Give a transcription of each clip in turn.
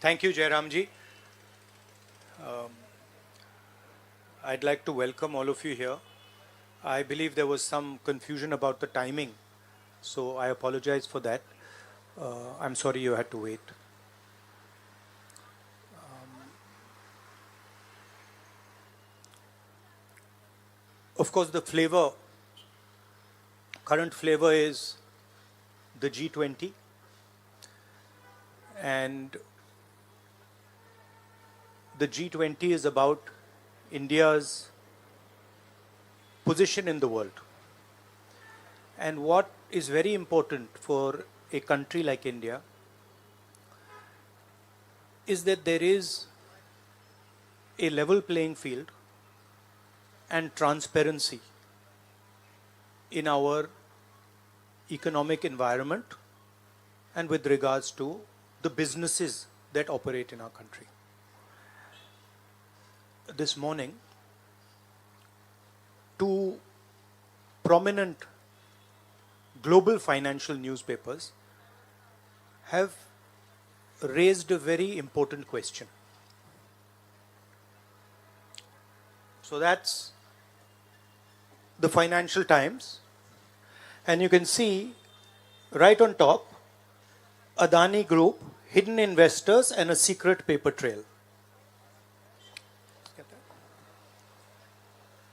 Thank you, Jairamji. I'd like to welcome all of you here. I believe there was some confusion about the timing, so I apologize for that. I'm sorry you had to wait. Of course, the current flavor is the G20, and the G20 is about India's position in the world. And what is very important for a country like India is that there is a level playing field and transparency in our economic environment and with regards to the businesses that operate in our country. This morning, two prominent global financial newspapers have raised a very important question. So that's the Financial Times, and you can see right on top, Adani Group, hidden investors and a secret paper trail.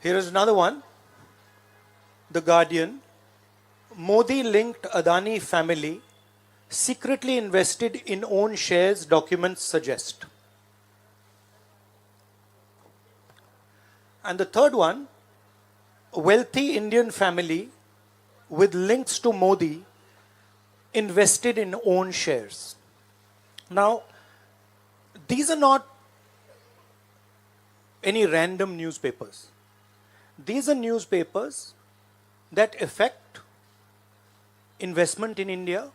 Here is another one, The Guardian. Modi-linked Adani family secretly invested in own shares, documents suggest. And the third one, a wealthy Indian family with links to Modi invested in own shares. Now, these are not any random newspapers. These are newspapers that affect investment in India.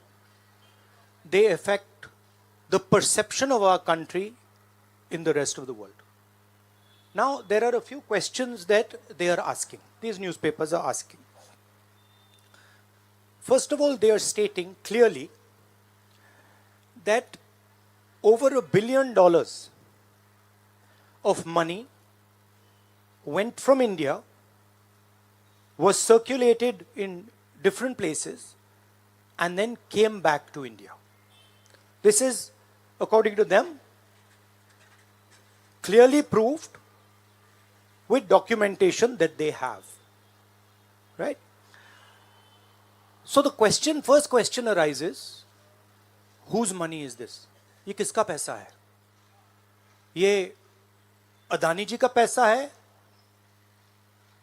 They affect the perception of our country in the rest of the world. Now, there are a few questions that they are asking. These newspapers are asking. First of all, they are stating clearly that over $1 billion of money went from India, was circulated in different places, and then came back to India. This is, according to them, clearly proved with documentation that they have. Right? So the first question arises, whose money is this? ये किसका पैसा है? ये अदानी जी का पैसा है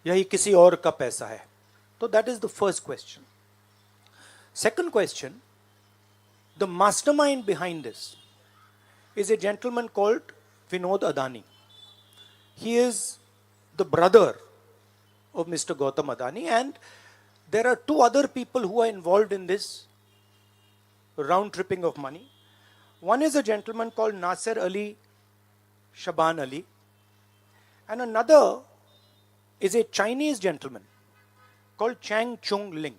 या ये किसी और का पैसा है? So that is the first question. Second question, the mastermind behind this is a gentleman called Vinod Adani. He is the brother of Mr. Gautam Adani, and there are two other people who are involved in this round tripping of money. One is a gentleman called Nasser Ali Shaban Ali, and another is a Chinese gentleman called Chang Chung Ling.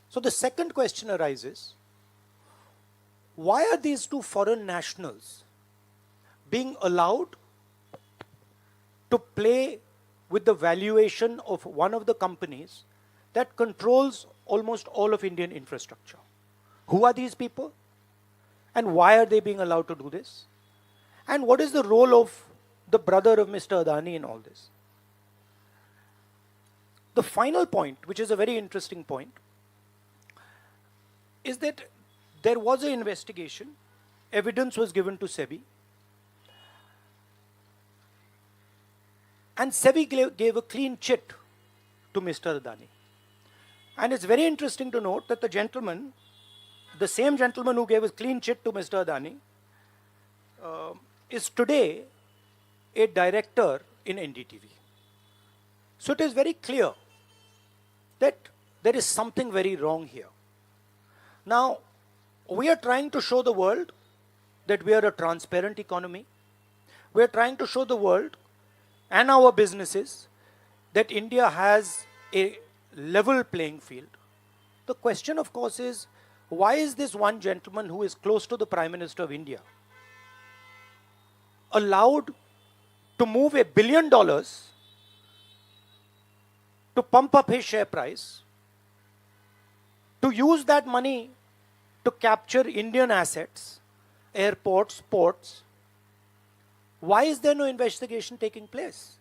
So the second question arises, why are these two foreign nationals being allowed to play with the valuation of one of the companies that controls almost all of Indian infrastructure? Who are these people? And why are they being allowed to do this? And what is the role of the brother of Mr. Adani in all this? The final point, which is a very interesting point, is that there was an investigation, evidence was given to SEBI, and SEBI gave a clean chit to Mr. Adani. And it's very interesting to note that the same gentleman who gave a clean chit to Mr. Adani, is today a director in NDTV. So it is very clear that there is something very wrong here. Now, we are trying to show the world that we are a transparent economy. We are trying to show the world and our businesses that India has a level playing field. The question, of course, is why is this one gentleman who is close to the Prime Minister of India allowed to move $1 billion to pump up his share price, to use that money to capture Indian assets, airports, ports? Why is there no investigation taking place?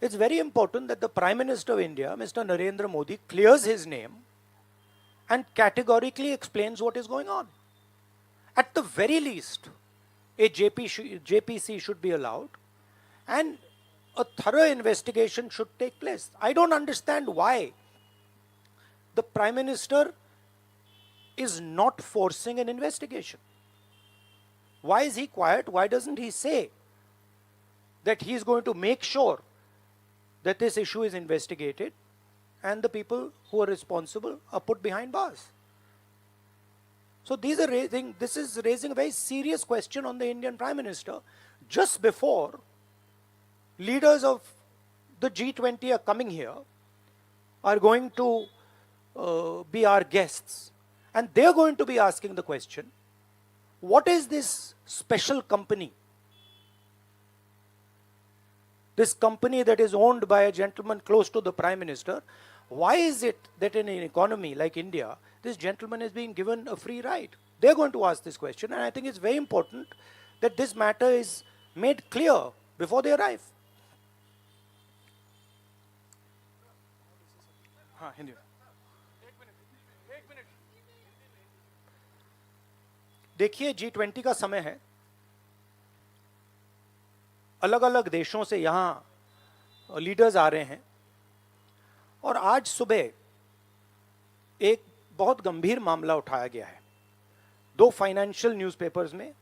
It's very important that the Prime Minister of India, Mr. Narendra Modi, clears his name and categorically explains what is going on. At the very least, a JPC should be allowed and a thorough investigation should take place. I don't understand why the Prime Minister is not forcing an investigation. Why is he quiet? Why doesn't he say that he is going to make sure that this issue is investigated and the people who are responsible are put behind bars? So this is raising a very serious question on the Indian Prime Minister just before leaders of the G20 are coming here, are going to be our guests, and they're going to be asking the question, what is this special company? This company that is owned by a gentleman close to the Prime Minister, why is it that in an economy like India, this gentleman is being given a free ride? They're going to ask this question, and I think it's very important that this matter is made clear before they arrive. Hindi में देखिए, G20 का समय है, अलग अलग देशों से यहाँ लीडर्स आ रहे हैं, और आज सुबह एक बहुत गंभीर मामला उठाया गया है। दो फाइनेंशियल न्यूज़पेपर्स में,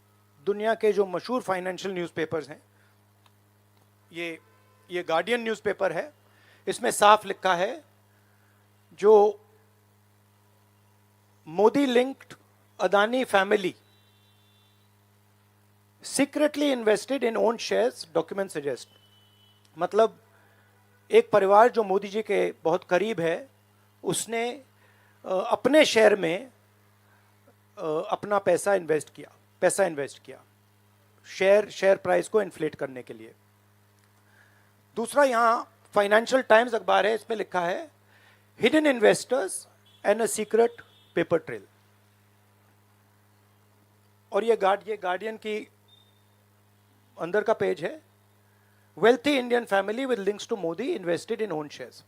दुनिया के जो मशहूर फाइनेंशियल न्यूज़पेपर्स हैं, ये गार्डियन न्यूज़पेपर है, इसमें साफ लिखा है जो Modi linked Adani family secretly invested in own shares, document suggest. मतलब एक परिवार जो मोदी जी के बहुत करीब है, उसने अपने शेयर में अपना पैसा इन्वेस्ट किया शेयर प्राइस को इन्फ्लेट करने के लिए। दूसरा, यहाँ फाइनेंशियल टाइम्स अखबार है, इसमें लिखा है hidden investors and a secret paper trail. और ये गार्डियन की अंदर का पेज है, wealthy Indian family with links to Modi invested in own shares.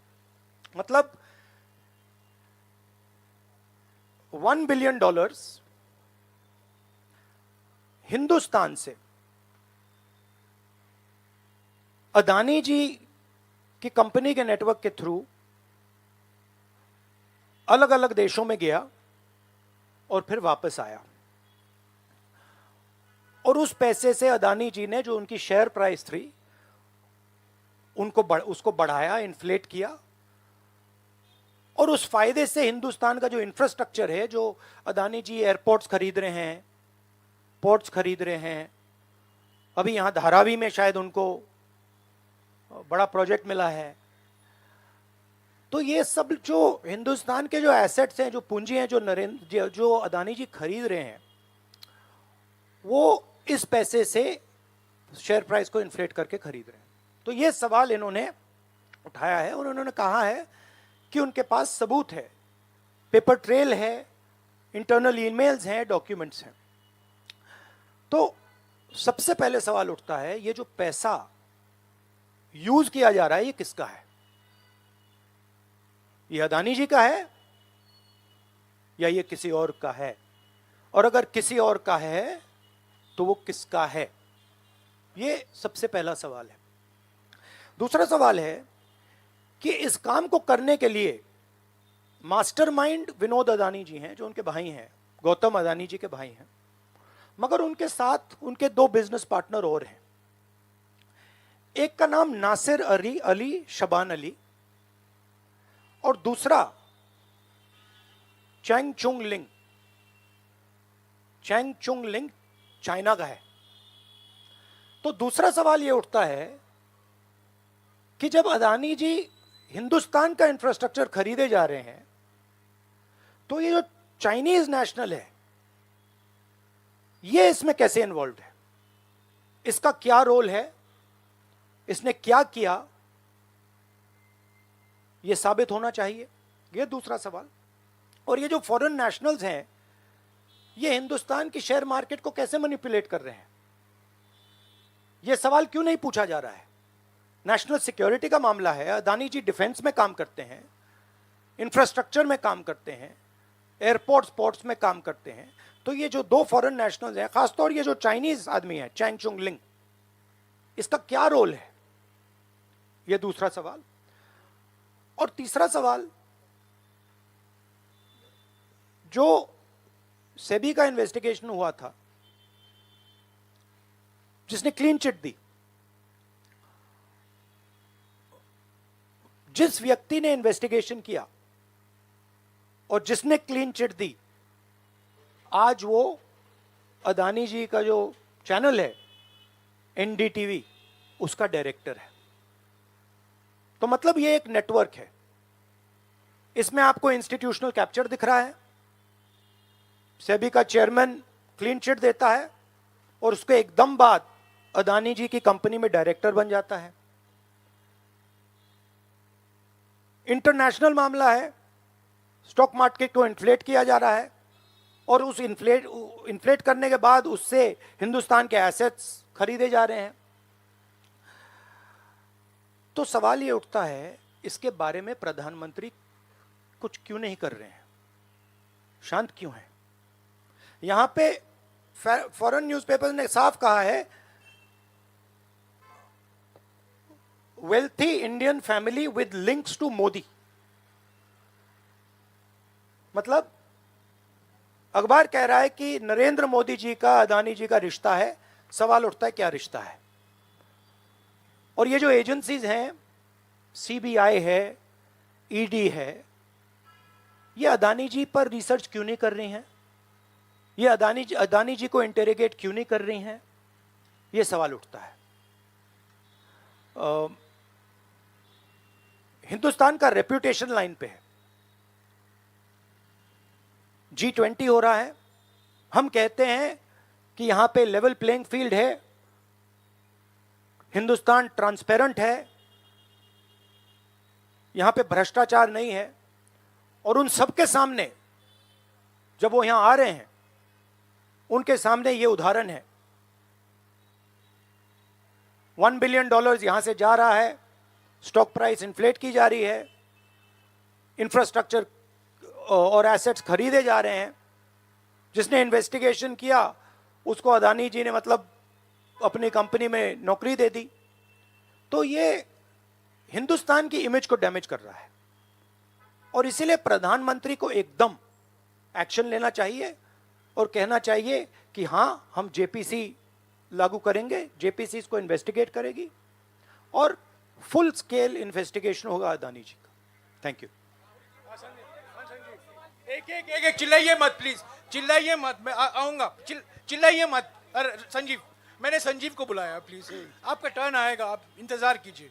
मतलब $1 बिलियन हिंदुस्तान से अदानी जी की कंपनी के नेटवर्क के थ्रू अलग अलग देशों में गया और फिर वापस आया, और उस पैसे से अदानी जी ने जो उनकी शेयर प्राइस थी उसको बढ़ाया, इन्फ्लेट किया, और उस फायदे से हिंदुस्तान का जो इंफ्रास्ट्रक्चर है, जो अदानी जी एयरपोर्ट्स खरीद रहे हैं, पोर्ट्स खरीद रहे हैं, अभी यहां धारावी में शायद उनको बड़ा प्रोजेक्ट मिला है, तो ये सब जो हिंदुस्तान के जो एसेट्स हैं, जो पूंजी हैं, जो अदानी जी खरीद रहे हैं, वो इस पैसे से शेयर प्राइस को इन्फ्लेट करके खरीद रहे हैं। तो ये सवाल इन्होंने उठाया है, और उन्होंने कहा है कि उनके पास सबूत है, पेपर ट्रेल है, इंटरनल ईमेल्स हैं, डॉक्यूमेंट्स हैं। तो सबसे पहले सवाल उठता है, ये जो पैसा यूज किया जा रहा है, ये किसका है? ये अदानी जी का है या ये किसी और का है? और अगर किसी और का है तो वो किसका है? ये सबसे पहला सवाल है। दूसरा सवाल है कि इस काम को करने के लिए मास्टरमाइंड विनोद अदानी जी हैं, जो उनके भाई हैं, गौतम अदानी जी के भाई हैं, मगर उनके साथ उनके दो बिजनेस पार्टनर और हैं। एक का नाम नासिर अली शबान अली, और दूसरा चैंग चुंग लिंग चाइना का है। तो दूसरा सवाल यह उठता है कि जब अदानी जी हिंदुस्तान का इंफ्रास्ट्रक्चर खरीदे जा रहे हैं, तो ये जो चाइनीज नेशनल है, ये इसमें कैसे इन्वॉल्व है? इसका क्या रोल है, इसने क्या किया, यह साबित होना चाहिए। यह दूसरा सवाल। और ये जो फॉरेन नेशनल्स हैं, ये हिंदुस्तान की शेयर मार्केट को कैसे मैनिपुलेट कर रहे हैं, यह सवाल क्यों नहीं पूछा जा रहा है? नेशनल सिक्योरिटी का मामला है। अदानी जी डिफेंस में काम करते हैं, इंफ्रास्ट्रक्चर में काम करते हैं, एयरपोर्ट स्पोर्ट्स में काम करते हैं। तो ये जो दो फॉरेन नेशनल्स हैं, खासतौर ये जो चाइनीज आदमी है चैंग चुंग लिंग, इसका क्या रोल है, यह दूसरा सवाल। और तीसरा सवाल, जो सेबी का इन्वेस्टिगेशन हुआ था जिसने क्लीन चिट दी, जिस व्यक्ति ने इन्वेस्टिगेशन किया और जिसने क्लीन चिट दी, आज वो अदानी जी का जो चैनल है NDTV, उसका डायरेक्टर है। तो मतलब ये एक नेटवर्क है। इसमें आपको इंस्टीट्यूशनल कैप्चर दिख रहा है, सेबी का चेयरमैन क्लीन चिट देता है और उसके एकदम बाद अदानी जी की कंपनी में डायरेक्टर बन जाता है। इंटरनेशनल मामला है, स्टॉक मार्केट को इन्फ्लेट किया जा रहा है और उस इन्फ्लेट करने के बाद उससे हिंदुस्तान के एसेट्स खरीदे जा रहे हैं। तो सवाल ये उठता है, इसके बारे में प्रधानमंत्री कुछ क्यों नहीं कर रहे हैं, शांत क्यों हैं? यहां पे फॉरेन न्यूज़पेपर ने साफ कहा है, wealthy Indian family with links to Modi. मतलब अखबार कह रहा है कि नरेंद्र मोदी जी का अदानी जी का रिश्ता है। सवाल उठता है, क्या रिश्ता है? और ये जो एजेंसीज हैं, CBI है, ED है, ये अदानी जी पर रिसर्च क्यों नहीं कर रही हैं? ये अदानी जी को इंटेरोगेट क्यों नहीं कर रही हैं? ये सवाल उठता है। हिंदुस्तान का रेप्यूटेशन लाइन पे है। G20 हो रहा है, हम कहते हैं कि यहां पे लेवल प्लेइंग फील्ड है, हिंदुस्तान ट्रांसपेरेंट है, यहां पे भ्रष्टाचार नहीं है। और उन सबके सामने जब वो यहां आ रहे हैं, उनके सामने ये उदाहरण है, $1 बिलियन यहां से जा रहा है, स्टॉक प्राइस इन्फ्लेट की जा रही है, इंफ्रास्ट्रक्चर और एसेट्स खरीदे जा रहे हैं। जिसने इन्वेस्टिगेशन किया उसको अदानी जी ने मतलब अपनी कंपनी में नौकरी दे दी। तो ये हिंदुस्तान की इमेज को डैमेज कर रहा है और इसीलिए प्रधानमंत्री को एकदम एक्शन लेना चाहिए और कहना चाहिए कि हां, हम JPC लागू करेंगे, JPC इसको इन्वेस्टिगेट करेगी और फुल स्केल इन्वेस्टिगेशन होगा अदानी जी का। Thank you. एक चिल्लाइए मत प्लीज, चिल्लाइए मत, मैं आऊंगा। चिल्लाइए मत। अरे संजीव, मैंने संजीव को बुलाया, प्लीज आपका टर्न आएगा, आप इंतजार कीजिए।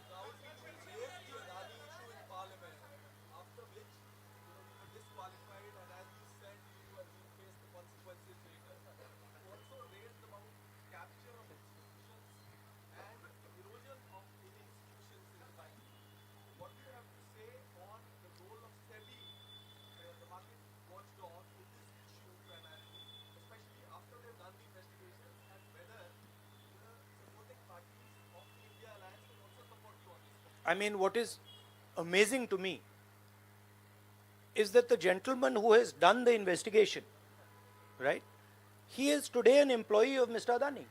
I mean, what is amazing to me is that the gentleman who has done the investigation, right, he is today an employee of Mr. Adani.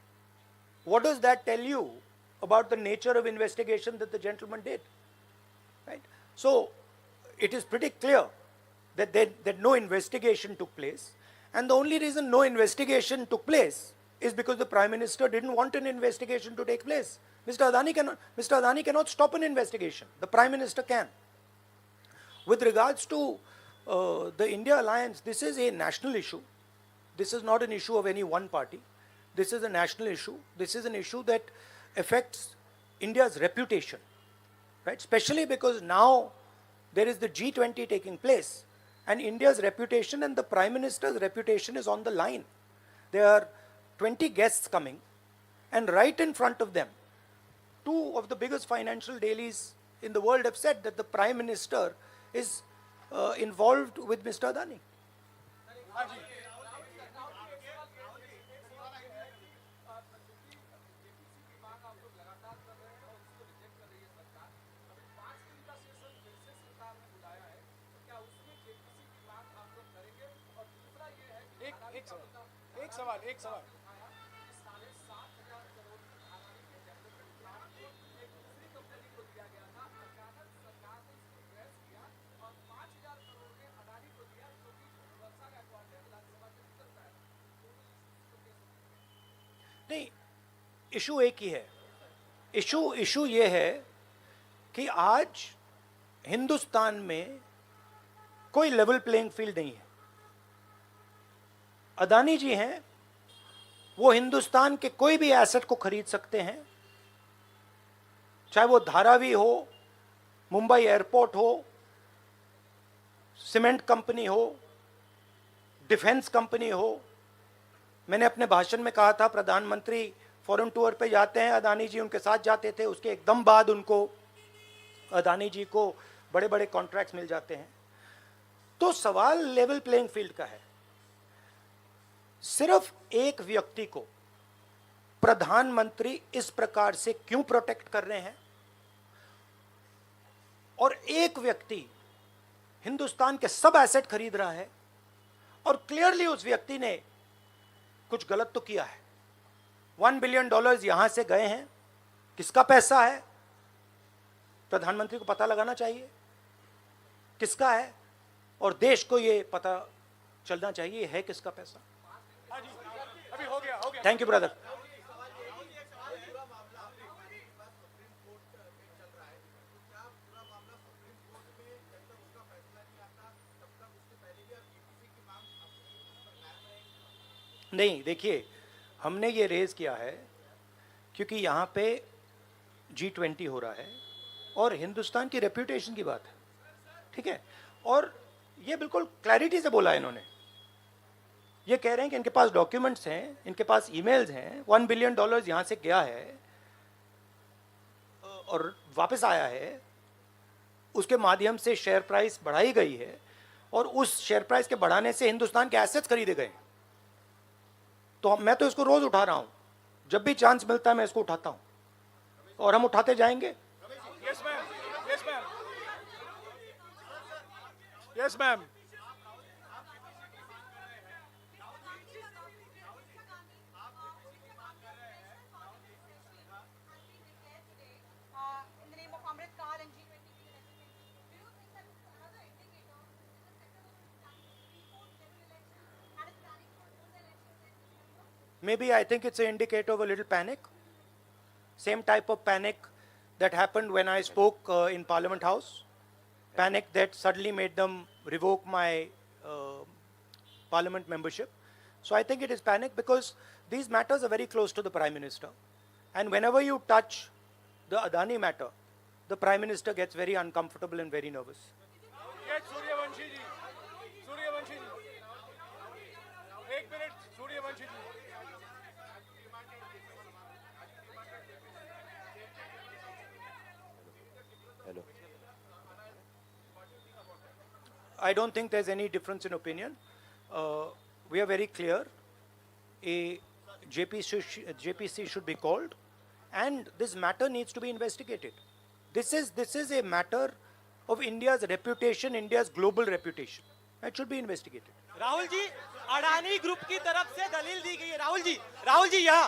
What does that tell you about the nature of investigation that the gentleman did? Right? So, it is pretty clear that no investigation took place, and the only reason no investigation took place is because the Prime Minister didn't want an investigation to take place. Mr. Adani cannot stop an investigation. The Prime Minister can. With regards to the India alliance, this is a national issue. This is not an issue of any one party. This is a national issue. This is an issue that affects India's reputation, right? Especially because now there is the G20 taking place, and India's reputation and the Prime Minister's reputation is on the line. There are 20 guests coming, And right in front of them, two of the biggest financial dailies in the world have said that the Prime Minister is involved with Mr. Adani. एक सवाल नहीं, issue एक ही है। Issue ये है कि आज हिंदुस्तान में कोई लेवल प्लेइंग फील्ड नहीं है। अदानी जी हैं, वो हिंदुस्तान के कोई भी एसेट को खरीद सकते हैं, चाहे वो धारावी हो, मुंबई एयरपोर्ट हो, सीमेंट कंपनी हो, डिफेंस कंपनी हो। मैंने अपने भाषण में कहा था प्रधानमंत्री फॉरेन टूर पे जाते हैं, अदानी जी उनके साथ जाते थे, उसके एकदम बाद उनको अदानी जी को बड़े बड़े कॉन्ट्रैक्ट्स मिल जाते हैं। तो सवाल लेवल प्लेइंग फील्ड का है। सिर्फ एक व्यक्ति को प्रधानमंत्री इस प्रकार से क्यों प्रोटेक्ट कर रहे हैं, और एक व्यक्ति हिंदुस्तान के सब एसेट खरीद रहा है, और क्लियरली उस व्यक्ति ने कुछ गलत तो किया है। $1 बिलियन यहां से गए हैं, किसका पैसा है? प्रधानमंत्री को पता लगाना चाहिए किसका है, और देश को यह पता चलना चाहिए है किसका पैसा। अभी हो गया थैंक यू ब्रदर। नहीं, देखिए, हमने ये रेज किया है क्योंकि यहाँ पे G20 हो रहा है और हिंदुस्तान की रेप्यूटेशन की बात है, ठीक है। और ये बिल्कुल क्लैरिटी से बोला है इन्होंने। ये कह रहे हैं कि इनके पास डॉक्यूमेंट्स हैं, इनके पास ईमेल्स हैं, $1 बिलियन यहाँ से गया है और वापस आया है, उसके माध्यम से शेयर प्राइस बढ़ाई गई है, और उस शेयर प्राइस के बढ़ाने से हिंदुस्तान के एसेट्स खरीदे गए। तो मैं तो इसको रोज उठा रहा हूं, जब भी चांस मिलता है मैं इसको उठाता हूं, और हम उठाते जाएंगे। Yes ma'am, yes ma'am, yes ma'am. Maybe I think it's an indicator of a little panic. Same type of panic that happened when I spoke in Parliament House. Panic that suddenly made them revoke my Parliament membership. So I think it is panic because these matters are very close to the Prime Minister. And whenever you touch the Adani matter, the Prime Minister gets very uncomfortable and very nervous. Yes, Suryavanshi ji. Suryavanshi ji. 1 minute, Suryavanshi ji. Hello. I don't think there's any difference in opinion. We are very clear. A JPC should be called, and this matter needs to be investigated. This is a matter of India's reputation, India's global reputation. It should be investigated. Rahul ji, Adani group की तरफ से दलील दी गई है। राहुल जी यहाँ,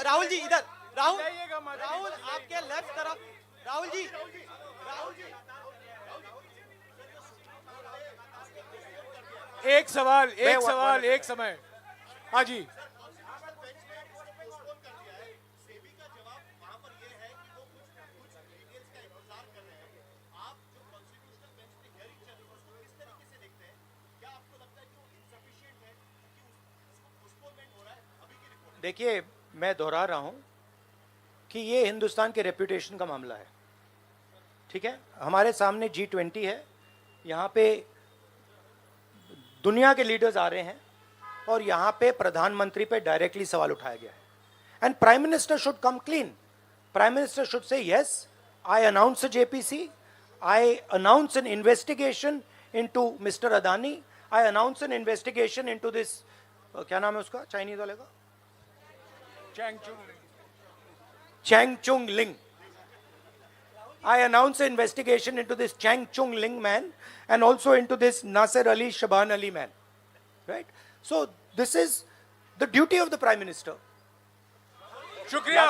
राहुल जी इधर, राहुल आपके left तरफ, राहुल जी। एक सवाल, एक समय। हाँ जी। देखिए, मैं दोहरा रहा हूं कि ये हिंदुस्तान के रेपुटेशन का मामला है, ठीक है। हमारे सामने G20 है, यहाँ पे दुनिया के लीडर्स आ रहे हैं और यहाँ पे प्रधानमंत्री पे डायरेक्टली सवाल उठाया गया है। And Prime Minister should come clean. Prime Minister should say, yes, I announce a JPC, I announce an investigation into Mr. Adani, I announce an investigation into this, क्या नाम है उसका चाइनीज वाले का Chang Chung Ling. I announce an investigation into this Chang Chung Ling man and also into this Nasser Ali Shaban Ali man. Right? So this is the duty of the Prime Minister. शुक्रिया